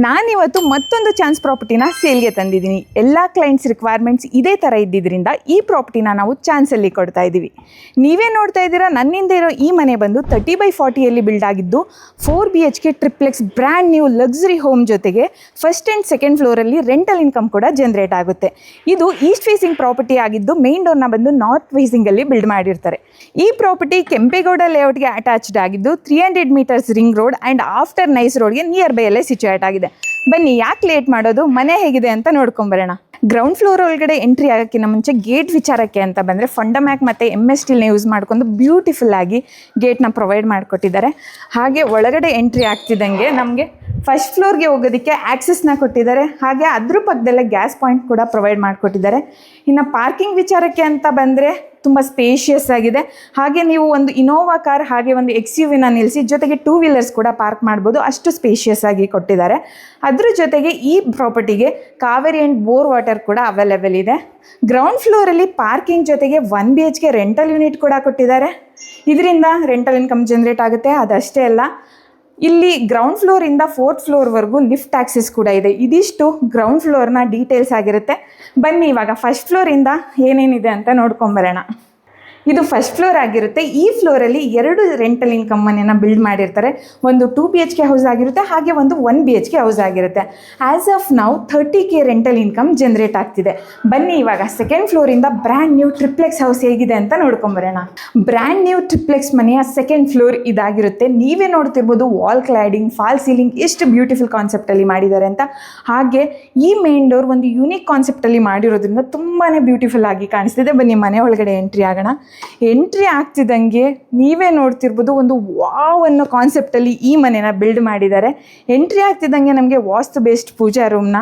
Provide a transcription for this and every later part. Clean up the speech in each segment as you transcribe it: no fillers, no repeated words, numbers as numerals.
ನಾನಿವತ್ತು ಮತ್ತೊಂದು ಚಾನ್ಸ್ ಪ್ರಾಪರ್ಟಿನ ಸೇಲ್ಗೆ ತಂದಿದ್ದೀನಿ. ಎಲ್ಲ ಕ್ಲೈಂಟ್ಸ್ ರಿಕ್ವೈರ್ಮೆಂಟ್ಸ್ ಇದೇ ಥರ ಇದ್ದಿದ್ದರಿಂದ ಈ ಪ್ರಾಪರ್ಟಿನ ನಾವು ಚಾನ್ಸಲ್ಲಿ ಕೊಡ್ತಾ ಇದ್ದೀವಿ. ನೀವೇ ನೋಡ್ತಾ ಇದ್ದೀರಾ, ನನ್ನಿಂದ ಇರೋ ಈ ಮನೆ ಬಂದು 30/40ಯಲ್ಲಿ ಬಿಲ್ಡ್ ಆಗಿದ್ದು 4 BHK triplex brand new luxury home ಜೊತೆಗೆ ಫಸ್ಟ್ ಆ್ಯಂಡ್ ಸೆಕೆಂಡ್ ಫ್ಲೋರಲ್ಲಿ ರೆಂಟಲ್ ಇನ್ಕಮ್ ಕೂಡ ಜನರೇಟ್ ಆಗುತ್ತೆ. ಇದು ಈಸ್ಟ್ ಫೇಸಿಂಗ್ ಪ್ರಾಪರ್ಟಿ ಆಗಿದ್ದು ಮೇನ್ ಡೋರ್ನ ಬಂದು ನಾರ್ತ್ ಫೇಸಿಂಗಲ್ಲಿ ಬಿಲ್ಡ್ ಮಾಡಿರ್ತಾರೆ. ಈ ಪ್ರಾಪರ್ಟಿ ಕೆಂಪೇಗೌಡ ಲೇಔಟ್ಗೆ ಅಟ್ಯಾಚ್ಡ್ ಆಗಿದ್ದು 300 metres ring road and after nice ರೋಡ್ಗೆ ನಿಯರ್ ಬೈ ಅಲ್ಲೇ ಸಿಚುಯೇಟ್ ಆಗಿದೆ. ಬನ್ನಿ, ಯಾಕೆ ಲೇಟ್ ಮಾಡೋದು, ಮನೆ ಹೇಗಿದೆ ಅಂತ ನೋಡ್ಕೊಂಬರೋಣ. ಗ್ರೌಂಡ್ ಫ್ಲೋರ್ ಒಳಗಡೆ ಎಂಟ್ರಿ ಆಗೋಕ್ಕಿಂತ ಮುಂಚೆ ಗೇಟ್ ವಿಚಾರಕ್ಕೆ ಅಂತ ಬಂದರೆ ಫಂಡಮ್ಯಾಕ್ ಮತ್ತು MS ಸ್ಟೀಲ್ನ ಯೂಸ್ ಮಾಡ್ಕೊಂಡು ಬ್ಯೂಟಿಫುಲ್ ಆಗಿ ಗೇಟ್ನ ಪ್ರೊವೈಡ್ ಮಾಡಿಕೊಟ್ಟಿದ್ದಾರೆ. ಹಾಗೆ ಒಳಗಡೆ ಎಂಟ್ರಿ ಆಗ್ತಿದ್ದಂಗೆ ನಮಗೆ ಫಸ್ಟ್ ಫ್ಲೋರ್ಗೆ ಹೋಗೋದಕ್ಕೆ ಆಕ್ಸೆಸ್ನ ಕೊಟ್ಟಿದ್ದಾರೆ. ಹಾಗೆ ಅದ್ರ ಪಕ್ಕದಲ್ಲೇ ಗ್ಯಾಸ್ ಪಾಯಿಂಟ್ ಕೂಡ ಪ್ರೊವೈಡ್ ಮಾಡಿಕೊಟ್ಟಿದ್ದಾರೆ. ಇನ್ನು ಪಾರ್ಕಿಂಗ್ ವಿಚಾರಕ್ಕೆ ಅಂತ ಬಂದರೆ ತುಂಬ ಸ್ಪೇಷಿಯಸ್ ಆಗಿದೆ. ಹಾಗೆ ನೀವು ಒಂದು ಇನೋವಾ ಕಾರ್ ಹಾಗೆ ಒಂದು XUVನ ನಿಲ್ಲಿಸಿ ಜೊತೆಗೆ 2 ವೀಲರ್ಸ್ ಕೂಡ ಪಾರ್ಕ್ ಮಾಡ್ಬೋದು, ಅಷ್ಟು ಸ್ಪೇಷಿಯಸ್ ಆಗಿ ಕೊಟ್ಟಿದ್ದಾರೆ. ಅದ್ರ ಜೊತೆಗೆ ಈ ಪ್ರಾಪರ್ಟಿಗೆ ಕಾವೇರಿ ಆ್ಯಂಡ್ ಬೋರ್ ವಾಟರ್ ಕೂಡ ಅವೈಲೇಬಲ್ ಇದೆ. ಗ್ರೌಂಡ್ ಫ್ಲೋರಲ್ಲಿ ಪಾರ್ಕಿಂಗ್ ಜೊತೆಗೆ 1 BHK ರೆಂಟಲ್ ಯೂನಿಟ್ ಕೂಡ ಕೊಟ್ಟಿದ್ದಾರೆ. ಇದರಿಂದ ರೆಂಟಲ್ ಇನ್ಕಮ್ ಜನರೇಟ್ ಆಗುತ್ತೆ. ಅದಷ್ಟೇ ಅಲ್ಲ, ಇಲ್ಲಿ ಗ್ರೌಂಡ್ ಫ್ಲೋರಿಂದ 4th ಫ್ಲೋರ್ವರೆಗೂ ಲಿಫ್ಟ್ ಆಕ್ಸೆಸ್ ಕೂಡ ಇದೆ. ಇದಿಷ್ಟು ಗ್ರೌಂಡ್ ಫ್ಲೋರ್ನ ಡೀಟೇಲ್ಸ್ ಆಗಿರುತ್ತೆ. ಬನ್ನಿ ಇವಾಗ ಫಸ್ಟ್ ಫ್ಲೋರಿಂದ ಏನೇನಿದೆ ಅಂತ ನೋಡ್ಕೊಂಬರೋಣ. ಇದು ಫಸ್ಟ್ ಫ್ಲೋರ್ ಆಗಿರುತ್ತೆ. ಈ ಫ್ಲೋರಲ್ಲಿ 2 ರೆಂಟಲ್ ಇನ್ಕಮ್ ಮನೆಯನ್ನು ಬಿಲ್ಡ್ ಮಾಡಿರ್ತಾರೆ. ಒಂದು 2 BHK ಹೌಸ್ ಆಗಿರುತ್ತೆ, ಹಾಗೆ ಒಂದು 1 BHK ಹೌಸ್ ಆಗಿರುತ್ತೆ. ಆ್ಯಸ್ ಆಫ್ ನಾವು 30K ರೆಂಟಲ್ ಇನ್ಕಮ್ ಜನರೇಟ್ ಆಗ್ತಿದೆ. ಬನ್ನಿ ಇವಾಗ ಸೆಕೆಂಡ್ ಫ್ಲೋರಿಂದ ಬ್ರ್ಯಾಂಡ್ ನ್ಯೂ ಟ್ರಿಪ್ಲೆಕ್ಸ್ ಹೌಸ್ ಹೇಗಿದೆ ಅಂತ ನೋಡ್ಕೊಂಬರೋಣ. ಬ್ರ್ಯಾಂಡ್ ನ್ಯೂ ಟ್ರಿಪ್ಲೆಕ್ಸ್ ಮನೆಯ ಸೆಕೆಂಡ್ ಫ್ಲೋರ್ ಇದಾಗಿರುತ್ತೆ. ನೀವೇ ನೋಡ್ತಿರ್ಬೋದು ವಾಲ್ ಕ್ಲಾಡಿಂಗ್, ಫಾಲ್ ಸೀಲಿಂಗ್ ಎಷ್ಟು ಬ್ಯೂಟಿಫುಲ್ ಕಾನ್ಸೆಪ್ಟಲ್ಲಿ ಮಾಡಿದ್ದಾರೆ ಅಂತ. ಹಾಗೆ ಈ ಮೇನ್ ಡೋರ್ ಒಂದು ಯೂನಿಕ್ ಕಾನ್ಸೆಪ್ಟಲ್ಲಿ ಮಾಡಿರೋದ್ರಿಂದ ತುಂಬಾ ಬ್ಯೂಟಿಫುಲ್ ಆಗಿ ಕಾಣಿಸ್ತಿದೆ. ಬನ್ನಿ ಮನೆ ಒಳಗಡೆ ಎಂಟ್ರಿ ಆಗೋಣ. ಎಂಟ್ರಿ ಆಗ್ತಿದ್ದಂಗೆ ನೀವೇ ನೋಡ್ತಿರ್ಬೋದು ಒಂದು ವಾವ್ ಅನ್ನೋ ಕಾನ್ಸೆಪ್ಟಲ್ಲಿ ಈ ಮನೆನ ಬಿಲ್ಡ್ ಮಾಡಿದ್ದಾರೆ. ಎಂಟ್ರಿ ಆಗ್ತಿದ್ದಂಗೆ ನಮಗೆ ವಾಸ್ತು ಬೇಸ್ಡ್ ಪೂಜಾ ರೂಮ್ನ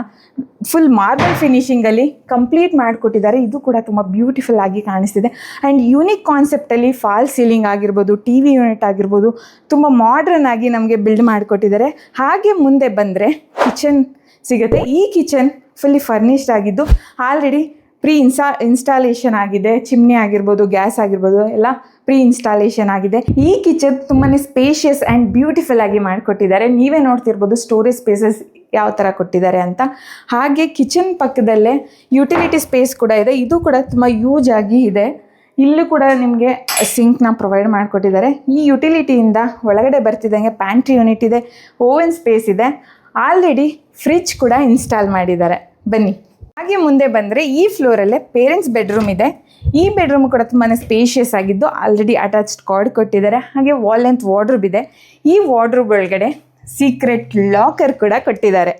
ಫುಲ್ ಮಾರ್ಬಲ್ ಫಿನಿಶಿಂಗಲ್ಲಿ ಕಂಪ್ಲೀಟ್ ಮಾಡಿಕೊಟ್ಟಿದ್ದಾರೆ. ಇದು ಕೂಡ ತುಂಬ ಬ್ಯೂಟಿಫುಲ್ ಆಗಿ ಕಾಣಿಸ್ತಿದೆ. ಆ್ಯಂಡ್ ಯೂನಿಕ್ ಕಾನ್ಸೆಪ್ಟಲ್ಲಿ ಫಾಲ್ ಸೀಲಿಂಗ್ ಆಗಿರ್ಬೋದು, TV ಯೂನಿಟ್ ಆಗಿರ್ಬೋದು, ತುಂಬ ಮಾಡ್ರನ್ ಆಗಿ ನಮಗೆ ಬಿಲ್ಡ್ ಮಾಡಿಕೊಟ್ಟಿದ್ದಾರೆ. ಹಾಗೆ ಮುಂದೆ ಬಂದರೆ ಕಿಚನ್ ಸಿಗುತ್ತೆ. ಈ ಕಿಚನ್ ಫುಲ್ಲಿ ಫರ್ನಿಶ್ಡ್ ಆಗಿದ್ದು ಆಲ್ರೆಡಿ ಇನ್ಸ್ಟಾಲೇಷನ್ ಆಗಿದೆ. ಚಿಮ್ನಿ ಆಗಿರ್ಬೋದು, ಗ್ಯಾಸ್ ಆಗಿರ್ಬೋದು ಎಲ್ಲ ಇನ್ಸ್ಟಾಲೇಷನ್ ಆಗಿದೆ. ಈ ಕಿಚನ್ ತುಂಬಾ ಸ್ಪೇಷಿಯಸ್ ಆ್ಯಂಡ್ ಬ್ಯೂಟಿಫುಲ್ ಆಗಿ ಮಾಡಿಕೊಟ್ಟಿದ್ದಾರೆ. ನೀವೇ ನೋಡ್ತಿರ್ಬೋದು ಸ್ಟೋರೇಜ್ ಸ್ಪೇಸಸ್ ಯಾವ ಥರ ಕೊಟ್ಟಿದ್ದಾರೆ ಅಂತ. ಹಾಗೆ ಕಿಚನ್ ಪಕ್ಕದಲ್ಲೇ ಯುಟಿಲಿಟಿ ಸ್ಪೇಸ್ ಕೂಡ ಇದೆ. ಇದು ಕೂಡ ತುಂಬ ಯೂಜ್ ಆಗಿ ಇದೆ. ಇಲ್ಲೂ ಕೂಡ ನಿಮಗೆ ಸಿಂಕ್ನ ಪ್ರೊವೈಡ್ ಮಾಡಿಕೊಟ್ಟಿದ್ದಾರೆ. ಈ ಯುಟಿಲಿಟಿಯಿಂದ ಒಳಗಡೆ ಬರ್ತಿದ್ದಂಗೆ ಪ್ಯಾಂಟ್ರಿ ಯೂನಿಟ್ ಇದೆ, ಓವನ್ ಸ್ಪೇಸ್ ಇದೆ, ಆಲ್ರೆಡಿ ಫ್ರಿಜ್ ಕೂಡ ಇನ್ಸ್ಟಾಲ್ ಮಾಡಿದ್ದಾರೆ. ಬನ್ನಿ ಹಾಗೆ ಮುಂದೆ ಬಂದರೆ ಈ ಫ್ಲೋರಲ್ಲೇ ಪೇರೆಂಟ್ಸ್ ಬೆಡ್ರೂಮ್ ಇದೆ. ಈ ಬೆಡ್ರೂಮ್ ಕೂಡ ತುಂಬಾ ಸ್ಪೇಷಿಯಸ್ ಆಗಿದ್ದು ಆಲ್ರೆಡಿ ಅಟ್ಯಾಚ್ಡ್ ಕಾರ್ಡ್ ಕೊಟ್ಟಿದ್ದಾರೆ. ಹಾಗೆ ವಾಲ್ ಲೆಂತ್ ವಾರ್ಡ್ರೋಬ್ ಇದೆ. ಈ ವಾರ್ಡ್ರೋಬ್ ಒಳಗಡೆ ಸೀಕ್ರೆಟ್ ಲಾಕರ್ ಕೂಡ ಕೊಟ್ಟಿದ್ದಾರೆ.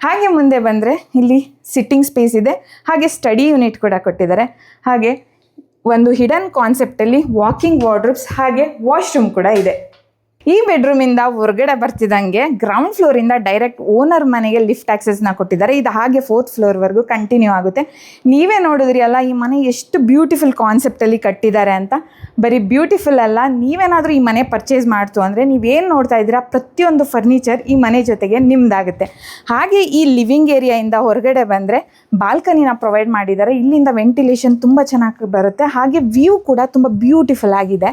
ಹಾಗೆ ಮುಂದೆ ಬಂದರೆ ಇಲ್ಲಿ ಸಿಟ್ಟಿಂಗ್ ಸ್ಪೇಸ್ ಇದೆ. ಹಾಗೆ ಸ್ಟಡಿ ಯೂನಿಟ್ ಕೂಡ ಕೊಟ್ಟಿದ್ದಾರೆ. ಹಾಗೆ ಒಂದು ಹಿಡನ್ ಕಾನ್ಸೆಪ್ಟಲ್ಲಿ ವಾಕಿಂಗ್ ವಾರ್ಡ್ರೋಬ್ಸ್ ಹಾಗೆ ವಾಶ್ರೂಮ್ ಕೂಡ ಇದೆ. ಈ ಬೆಡ್ರೂಮಿಂದ ಹೊರಗಡೆ ಬರ್ತಿದ್ದಂಗೆ ಗ್ರೌಂಡ್ ಫ್ಲೋರಿಂದ ಡೈರೆಕ್ಟ್ ಓನರ್ ಮನೆಗೆ ಲಿಫ್ಟ್ ಆಕ್ಸೆಸ್ನ ಕೊಟ್ಟಿದ್ದಾರೆ. ಇದು ಹಾಗೆ 4th ಫ್ಲೋರ್ವರೆಗೂ ಕಂಟಿನ್ಯೂ ಆಗುತ್ತೆ. ನೀವೇ ನೋಡಿದ್ರಿ ಅಲ್ಲ ಈ ಮನೆ ಎಷ್ಟು ಬ್ಯೂಟಿಫುಲ್ ಕಾನ್ಸೆಪ್ಟಲ್ಲಿ ಕಟ್ಟಿದ್ದಾರೆ ಅಂತ. ಬರೀ ಬ್ಯೂಟಿಫುಲ್ ಅಲ್ಲ, ನೀವೇನಾದರೂ ಈ ಮನೆ ಪರ್ಚೇಸ್ ಮಾಡ್ತು ಅಂದರೆ ನೀವೇನು ನೋಡ್ತಾ ಇದ್ದೀರಾ ಪ್ರತಿಯೊಂದು ಫರ್ನಿಚರ್ ಈ ಮನೆ ಜೊತೆಗೆ ನಿಮ್ಮದಾಗುತ್ತೆ. ಹಾಗೆ ಈ ಲಿವಿಂಗ್ ಏರಿಯಾಯಿಂದ ಹೊರಗಡೆ ಬಂದರೆ ಬಾಲ್ಕನಿನ ಪ್ರೊವೈಡ್ ಮಾಡಿದ್ದಾರೆ. ಇಲ್ಲಿಂದ ವೆಂಟಿಲೇಷನ್ ತುಂಬ ಚೆನ್ನಾಗಿ ಬರುತ್ತೆ. ಹಾಗೆ ವ್ಯೂ ಕೂಡ ತುಂಬ ಬ್ಯೂಟಿಫುಲ್ ಆಗಿದೆ.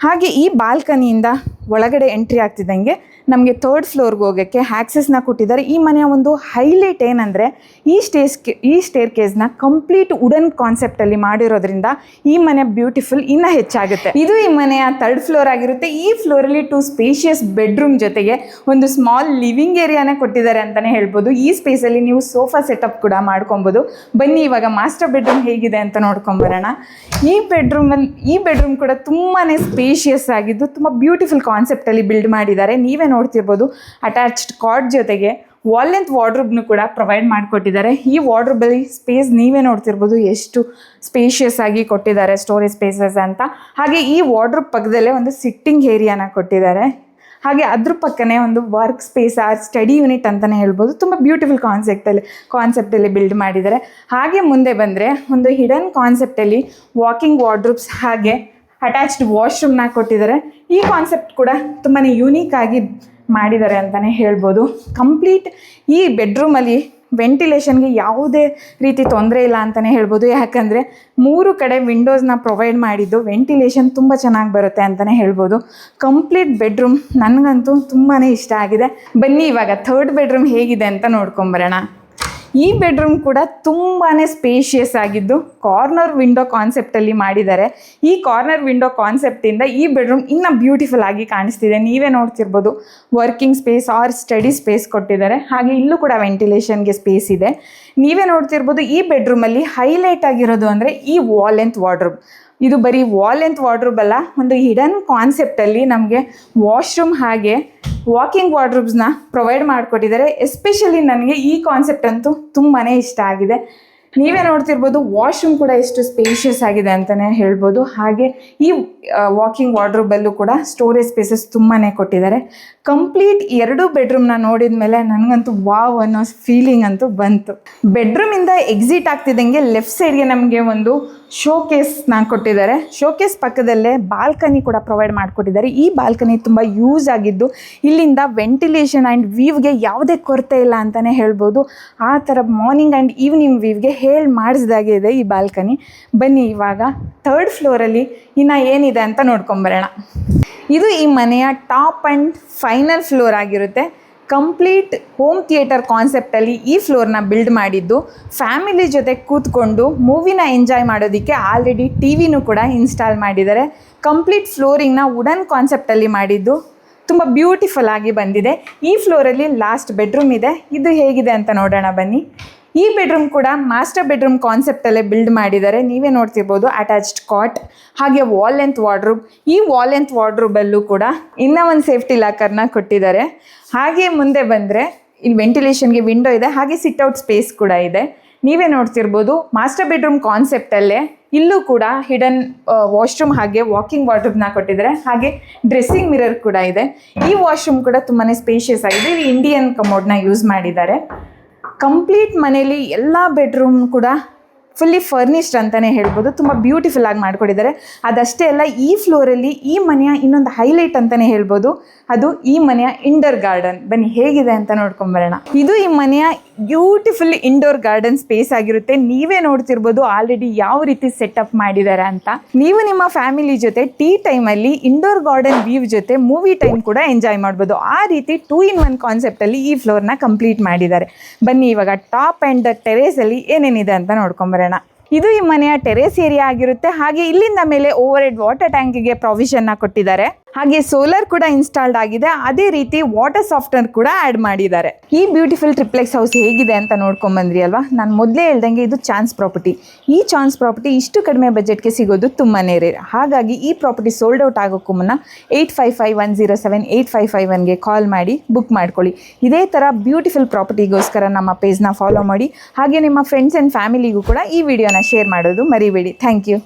ಹಾಗೆ ಈ ಬಾಲ್ಕನಿಯಿಂದ ಒಳಗಡೆ ಎಂಟ್ರಿ ಆಗ್ತಿದ್ದಂಗೆ ನಮಗೆ 3rd ಫ್ಲೋರ್ಗೆ ಹೋಗೋಕ್ಕೆ ಆಕ್ಸೆಸ್ನ ಕೊಟ್ಟಿದ್ದಾರೆ. ಈ ಮನೆಯ ಒಂದು ಹೈಲೈಟ್ ಏನಂದರೆ ಈ ಸ್ಟೇರ್ ಕೇಸ್ನ ಕಂಪ್ಲೀಟ್ ವುಡನ್ ಕಾನ್ಸೆಪ್ಟಲ್ಲಿ ಮಾಡಿರೋದ್ರಿಂದ ಈ ಮನೆ ಬ್ಯೂಟಿಫುಲ್ ಇನ್ನೂ ಹೆಚ್ಚಾಗುತ್ತೆ. ಇದು ಈ ಮನೆಯ 3rd ಫ್ಲೋರ್ ಆಗಿರುತ್ತೆ. ಈ ಫ್ಲೋರಲ್ಲಿ 2 ಸ್ಪೇಷಿಯಸ್ ಬೆಡ್ರೂಮ್ ಜೊತೆಗೆ ಒಂದು ಸ್ಮಾಲ್ ಲಿವಿಂಗ್ ಏರಿಯಾನೇ ಕೊಟ್ಟಿದ್ದಾರೆ ಅಂತಲೇ ಹೇಳ್ಬೋದು. ಈ ಸ್ಪೇಸಲ್ಲಿ ನೀವು ಸೋಫಾ ಸೆಟಪ್ ಕೂಡ ಮಾಡ್ಕೊಬೋದು. ಬನ್ನಿ ಇವಾಗ ಮಾಸ್ಟರ್ ಬೆಡ್ರೂಮ್ ಹೇಗಿದೆ ಅಂತ ನೋಡ್ಕೊಂಬರೋಣ. ಈ ಬೆಡ್ರೂಮ್ ಕೂಡ ತುಂಬಾ ಸ್ಪೇಷಿಯಸ್ ಆಗಿದ್ದು ತುಂಬ ಬ್ಯೂಟಿಫುಲ್ ಕಾನ್ಸೆಪ್ಟಲ್ಲಿ ಬಿಲ್ಡ್ ಮಾಡಿದ್ದಾರೆ. ನೀವೇ ನೋಡ್ತಿರ್ಬೋದು ಅಟ್ಯಾಚ್ಡ್ ಕಾರ್ಡ್ ಜೊತೆಗೆ ವಾಲ್ ಲೆಂತ್ ವಾರ್ಡ್ರೋಬ್ನು ಕೂಡ ಪ್ರೊವೈಡ್ ಮಾಡಿಕೊಟ್ಟಿದ್ದಾರೆ. ಈ ವಾರ್ಡ್ರೋಬಲ್ಲಿ ಸ್ಪೇಸ್ ನೀವೇ ನೋಡ್ತಿರ್ಬೋದು ಎಷ್ಟು ಸ್ಪೇಷಿಯಸ್ ಆಗಿ ಕೊಟ್ಟಿದ್ದಾರೆ, ಸ್ಟೋರೇಜ್ ಸ್ಪೇಸಸ್ ಅಂತ. ಹಾಗೆ ಈ ವಾರ್ಡ್ರೋಬ್ ಪಕ್ಕದಲ್ಲೇ ಒಂದು ಸಿಟ್ಟಿಂಗ್ ಏರಿಯಾನ ಕೊಟ್ಟಿದ್ದಾರೆ. ಹಾಗೆ ಅದ್ರ ಪಕ್ಕನೇ ಒಂದು work space or study unit ಅಂತಲೇ ಹೇಳ್ಬೋದು. ತುಂಬ ಬ್ಯೂಟಿಫುಲ್ ಕಾನ್ಸೆಪ್ಟಲ್ಲಿ ಬಿಲ್ಡ್ ಮಾಡಿದ್ದಾರೆ. ಹಾಗೆ ಮುಂದೆ ಬಂದರೆ ಒಂದು ಹಿಡನ್ ಕಾನ್ಸೆಪ್ಟಲ್ಲಿ ವಾಕಿಂಗ್ ವಾರ್ಡ್ರೋಬ್ಸ್ ಹಾಗೆ ಅಟ್ಯಾಚ್ಡ್ ವಾಶ್ರೂಮ್ನ ಕೊಟ್ಟಿದ್ದಾರೆ. ಈ ಕಾನ್ಸೆಪ್ಟ್ ಕೂಡ ತುಂಬಾ ಯೂನಿಕ್ ಆಗಿ ಮಾಡಿದ್ದಾರೆ ಅಂತಲೇ ಹೇಳ್ಬೋದು. ಕಂಪ್ಲೀಟ್ ಈ ಬೆಡ್ರೂಮಲ್ಲಿ ವೆಂಟಿಲೇಷನ್ಗೆ ಯಾವುದೇ ರೀತಿ ತೊಂದರೆ ಇಲ್ಲ ಅಂತಲೇ ಹೇಳ್ಬೋದು. ಯಾಕಂದರೆ 3 ಕಡೆ ವಿಂಡೋಸ್ನ ಪ್ರೊವೈಡ್ ಮಾಡಿದ್ದು ವೆಂಟಿಲೇಷನ್ ತುಂಬ ಚೆನ್ನಾಗಿ ಬರುತ್ತೆ ಅಂತಲೇ ಹೇಳ್ಬೋದು. ಕಂಪ್ಲೀಟ್ ಬೆಡ್ರೂಮ್ ನನಗಂತೂ ತುಂಬಾ ಇಷ್ಟ ಆಗಿದೆ. ಬನ್ನಿ ಇವಾಗ ಥರ್ಡ್ ಬೆಡ್ರೂಮ್ ಹೇಗಿದೆ ಅಂತ ನೋಡ್ಕೊಂಬರೋಣ. ಈ ಬೆಡ್ರೂಮ್ ಕೂಡ ತುಂಬಾ ಸ್ಪೇಷಿಯಸ್ ಆಗಿದ್ದು ಕಾರ್ನರ್ ವಿಂಡೋ ಕಾನ್ಸೆಪ್ಟಲ್ಲಿ ಮಾಡಿದ್ದಾರೆ. ಈ ಕಾರ್ನರ್ ವಿಂಡೋ ಕಾನ್ಸೆಪ್ಟಿಂದ ಈ ಬೆಡ್ರೂಮ್ ಇನ್ನೂ ಬ್ಯೂಟಿಫುಲ್ ಆಗಿ ಕಾಣಿಸ್ತಿದೆ. ನೀವೇ ನೋಡ್ತಿರ್ಬೋದು, working space or study space ಕೊಟ್ಟಿದ್ದಾರೆ. ಹಾಗೆ ಇಲ್ಲೂ ಕೂಡ ವೆಂಟಿಲೇಷನ್ಗೆ ಸ್ಪೇಸ್ ಇದೆ. ನೀವೇ ನೋಡ್ತಿರ್ಬೋದು, ಈ ಬೆಡ್ರೂಮಲ್ಲಿ ಹೈಲೈಟ್ ಆಗಿರೋದು ಅಂದರೆ ಈ ವಾಲ್ ಲೆಂತ್ ವಾರ್ಡ್ರೋಬ್. ಇದು ಬರೀ ವಾಲ್ ಲೆಂತ್ ವಾರ್ಡ್ರೋಬ್ ಅಲ್ಲ, ಒಂದು ಹಿಡನ್ ಕಾನ್ಸೆಪ್ಟಲ್ಲಿ ನಮಗೆ ವಾಶ್ರೂಮ್ ಹಾಗೆ ವಾಕಿಂಗ್ ವಾರ್ಡ್ರೋಬ್ಸ್ನ ಪ್ರೊವೈಡ್ ಮಾಡಿಕೊಟ್ಟಿದ್ದಾರೆ. ಎಸ್ಪೆಷಲಿ ನನಗೆ ಈ ಕಾನ್ಸೆಪ್ಟ್ ಅಂತೂ ತುಂಬಾ ಇಷ್ಟ ಆಗಿದೆ. ನೀವೇ ನೋಡ್ತಿರ್ಬೋದು, ವಾಶ್ರೂಮ್ ಕೂಡ ಎಷ್ಟು ಸ್ಪೇಷಿಯಸ್ ಆಗಿದೆ ಅಂತಲೇ ಹೇಳ್ಬೋದು. ಹಾಗೆ ಈ ವಾಕಿಂಗ್ ವಾರ್ಡ್ರೋಬಲ್ಲೂ ಕೂಡ ಸ್ಟೋರೇಜ್ ಸ್ಪೇಸಸ್ ತುಂಬಾ ಕೊಟ್ಟಿದ್ದಾರೆ. ಕಂಪ್ಲೀಟ್ 2 ಬೆಡ್ರೂಮ್ನ ನೋಡಿದ ಮೇಲೆ ನನಗಂತೂ ವಾವ್ ಅನ್ನೋ ಫೀಲಿಂಗ್ ಅಂತೂ ಬಂತು. ಬೆಡ್ರೂಮಿಂದ ಎಕ್ಸಿಟ್ ಆಗ್ತಿದ್ದಂಗೆ ಲೆಫ್ಟ್ ಸೈಡ್ಗೆ ನಮಗೆ ಒಂದು ಶೋಕೇಸ್ನ ಕೊಟ್ಟಿದ್ದಾರೆ. ಶೋಕೇಸ್ ಪಕ್ಕದಲ್ಲೇ ಬಾಲ್ಕನಿ ಕೂಡ ಪ್ರೊವೈಡ್ ಮಾಡಿಕೊಟ್ಟಿದ್ದಾರೆ. ಈ ಬಾಲ್ಕನಿ ತುಂಬ ಯೂಸ್ ಆಗಿದ್ದು ಇಲ್ಲಿಂದ ವೆಂಟಿಲೇಷನ್ ಆ್ಯಂಡ್ ವ್ಯೂವ್ಗೆ ಯಾವುದೇ ಕೊರತೆ ಇಲ್ಲ ಅಂತಲೇ ಹೇಳ್ಬೋದು. ಆ ಥರ ಮಾರ್ನಿಂಗ್ ಆ್ಯಂಡ್ ಈವ್ನಿಂಗ್ ವ್ಯೂವ್ಗೆ ಮಾಡಿಸಿದಾಗೆ ಇದೆ ಈ ಬಾಲ್ಕನಿ. ಬನ್ನಿ ಇವಾಗ 3rd ಫ್ಲೋರಲ್ಲಿ ಇನ್ನು ಏನಿದೆ ಅಂತ ನೋಡ್ಕೊಂಬರೋಣ. ಇದು ಈ ಮನೆಯ ಟಾಪ್ ಆ್ಯಂಡ್ ಫೈನಲ್ ಫ್ಲೋರ್ ಆಗಿರುತ್ತೆ. ಕಂಪ್ಲೀಟ್ ಹೋಮ್ ಥಿಯೇಟರ್ ಕಾನ್ಸೆಪ್ಟಲ್ಲಿ ಈ ಫ್ಲೋರ್ನ ಬಿಲ್ಡ್ ಮಾಡಿದ್ದು ಫ್ಯಾಮಿಲಿ ಜೊತೆ ಕೂತ್ಕೊಂಡು ಮೂವಿನ ಎಂಜಾಯ್ ಮಾಡೋದಕ್ಕೆ ಆಲ್ರೆಡಿ ಟಿವಿನೂ ಕೂಡ ಇನ್ಸ್ಟಾಲ್ ಮಾಡಿದ್ದಾರೆ. ಕಂಪ್ಲೀಟ್ ಫ್ಲೋರಿಂಗ್ನ ವುಡನ್ ಕಾನ್ಸೆಪ್ಟಲ್ಲಿ ಮಾಡಿದ್ದು ತುಂಬ ಬ್ಯೂಟಿಫುಲ್ ಆಗಿ ಬಂದಿದೆ. ಈ ಫ್ಲೋರಲ್ಲಿ ಲಾಸ್ಟ್ ಬೆಡ್ರೂಮ್ ಇದೆ. ಇದು ಹೇಗಿದೆ ಅಂತ ನೋಡೋಣ ಬನ್ನಿ. ಈ ಬೆಡ್ರೂಮ್ ಕೂಡ ಮಾಸ್ಟರ್ ಬೆಡ್ರೂಮ್ ಕಾನ್ಸೆಪ್ಟಲ್ಲೇ ಬಿಲ್ಡ್ ಮಾಡಿದ್ದಾರೆ. ನೀವೇ ನೋಡ್ತಿರ್ಬೋದು, ಅಟ್ಯಾಚ್ಡ್ ಕಾಟ್ ಹಾಗೆ ವಾಲ್ ಲೆಂತ್ ವಾರ್ಡ್ರೋಬ್. ಈ ವಾಲ್ ಲೆಂತ್ ವಾರ್ಡ್ರೋಬಲ್ಲೂ ಕೂಡ ಇನ್ನೂ ಒಂದು ಸೇಫ್ಟಿ ಲಾಕರ್ನ ಕೊಟ್ಟಿದ್ದಾರೆ. ಹಾಗೆ ಮುಂದೆ ಬಂದರೆ ಇಲ್ಲಿ ವೆಂಟಿಲೇಷನ್ಗೆ ವಿಂಡೋ ಇದೆ, ಹಾಗೆ ಸಿಟ್ಔಟ್ ಸ್ಪೇಸ್ ಕೂಡ ಇದೆ. ನೀವೇ ನೋಡ್ತಿರ್ಬೋದು, ಮಾಸ್ಟರ್ ಬೆಡ್ರೂಮ್ ಕಾನ್ಸೆಪ್ಟಲ್ಲೇ ಇಲ್ಲೂ ಕೂಡ ಹಿಡನ್ ವಾಶ್ರೂಮ್ ಹಾಗೆ ವಾಕಿಂಗ್ ವಾರ್ಡ್ರೋಬ್ನ ಕೊಟ್ಟಿದ್ದಾರೆ. ಹಾಗೆ ಡ್ರೆಸ್ಸಿಂಗ್ ಮಿರರ್ ಕೂಡ ಇದೆ. ಈ ವಾಶ್ರೂಮ್ ಕೂಡ ತುಂಬಾ ಸ್ಪೇಷಿಯಸ್ ಆಗಿದೆ. ಇಲ್ಲಿ ಇಂಡಿಯನ್ ಕಮೋಡ್ನ ಯೂಸ್ ಮಾಡಿದ್ದಾರೆ. ಕಂಪ್ಲೀಟ್ ಮನೇಲಿ ಎಲ್ಲ ಬೆಡ್ರೂಮ್ ಕೂಡ ಫುಲ್ಲಿ ಫರ್ನಿಶ್ಡ್ ಅಂತಲೇ ಹೇಳ್ಬೋದು. ತುಂಬ ಬ್ಯೂಟಿಫುಲ್ ಆಗಿ ಮಾಡಿಕೊಟ್ಟಿದ್ದಾರೆ. ಅದಷ್ಟೇ ಅಲ್ಲ, ಈ ಫ್ಲೋರಲ್ಲಿ ಈ ಮನೆಯ ಇನ್ನೊಂದು ಹೈಲೈಟ್ ಅಂತಲೇ ಹೇಳ್ಬೋದು, ಅದು ಈ ಮನೆಯ ಇಂಡೋರ್ ಗಾರ್ಡನ್. ಬನ್ನಿ ಹೇಗಿದೆ ಅಂತ ನೋಡ್ಕೊಂಬರೋಣ. ಇದು ಈ ಮನೆಯ ಬ್ಯೂಟಿಫುಲ್ ಇಂಡೋರ್ ಗಾರ್ಡನ್ ಸ್ಪೇಸ್ ಆಗಿರುತ್ತೆ. ನೀವೇ ನೋಡ್ತಿರ್ಬೋದು ಆಲ್ರೆಡಿ ಯಾವ ರೀತಿ ಸೆಟಪ್ ಮಾಡಿದ್ದಾರೆ ಅಂತ. ನೀವು ನಿಮ್ಮ ಫ್ಯಾಮಿಲಿ ಜೊತೆ ಟೀ ಟೈಮಲ್ಲಿ ಇಂಡೋರ್ ಗಾರ್ಡನ್ ವ್ಯೂ ಜೊತೆ ಮೂವಿ ಟೈಮ್ ಕೂಡ ಎಂಜಾಯ್ ಮಾಡ್ಬೋದು. ಆ ರೀತಿ 2-in-1 ಕಾನ್ಸೆಪ್ಟಲ್ಲಿ ಈ ಫ್ಲೋರ್ನ ಕಂಪ್ಲೀಟ್ ಮಾಡಿದ್ದಾರೆ. ಬನ್ನಿ ಇವಾಗ ಟಾಪ್ ಆ್ಯಂಡ್ ಟೆರೇಸಲ್ಲಿ ಏನೇನಿದೆ ಅಂತ ನೋಡ್ಕೊಂಬರೋಣ. ಇದು ಈ ಮನೆಯ ಟೆರೇಸ್ ಏರಿಯಾ ಆಗಿರುತ್ತೆ. ಹಾಗೆ ಇಲ್ಲಿಂದ ಮೇಲೆ ಓವರ್ ಹೆಡ್ ವಾಟರ್ ಟ್ಯಾಂಕಿಗೆ ಪ್ರಾವಿಷನ್ನ ಕೊಟ್ಟಿದ್ದಾರೆ. ಹಾಗೆ ಸೋಲಾರ್ ಕೂಡ ಇನ್ಸ್ಟಾಲ್ಡ್ ಆಗಿದೆ. ಅದೇ ರೀತಿ ವಾಟರ್ ಸಾಫ್ಟ್ನರ್ ಕೂಡ ಆ್ಯಡ್ ಮಾಡಿದ್ದಾರೆ. ಈ ಬ್ಯೂಟಿಫುಲ್ ಟ್ರಿಪ್ಲೆಕ್ಸ್ ಹೌಸ್ ಹೇಗಿದೆ ಅಂತ ನೋಡ್ಕೊಂಬಂದ್ರಿ ಅಲ್ವಾ. ನಾನು ಮೊದಲೇ ಹೇಳ್ದಂಗೆ ಇದು ಚಾನ್ಸ್ ಪ್ರಾಪರ್ಟಿ. ಈ ಚಾನ್ಸ್ ಪ್ರಾಪರ್ಟಿ ಇಷ್ಟು ಕಡಿಮೆ ಬಜೆಟ್ಗೆ ಸಿಗೋದು ತುಂಬಾ ರೇರ್. ಹಾಗಾಗಿ ಈ ಪ್ರಾಪರ್ಟಿ ಸೋಲ್ಡ್ ಔಟ್ ಆಗೋಕ್ಕೂ ಮುನ್ನ 8551078551ಗೆ ಕಾಲ್ ಮಾಡಿ ಬುಕ್ ಮಾಡ್ಕೊಳ್ಳಿ. ಇದೇ ಥರ ಬ್ಯೂಟಿಫುಲ್ ಪ್ರಾಪರ್ಟಿಗೋಸ್ಕರ ನಮ್ಮ ಪೇಜ್ನ ಫಾಲೋ ಮಾಡಿ. ಹಾಗೆ ನಿಮ್ಮ ಫ್ರೆಂಡ್ಸ್ ಆ್ಯಂಡ್ ಫ್ಯಾಮಿಲಿಗೂ ಕೂಡ ಈ ವಿಡಿಯೋನ ಶೇರ್ ಮಾಡೋದು ಮರಿಬೇಡಿ. Thank you.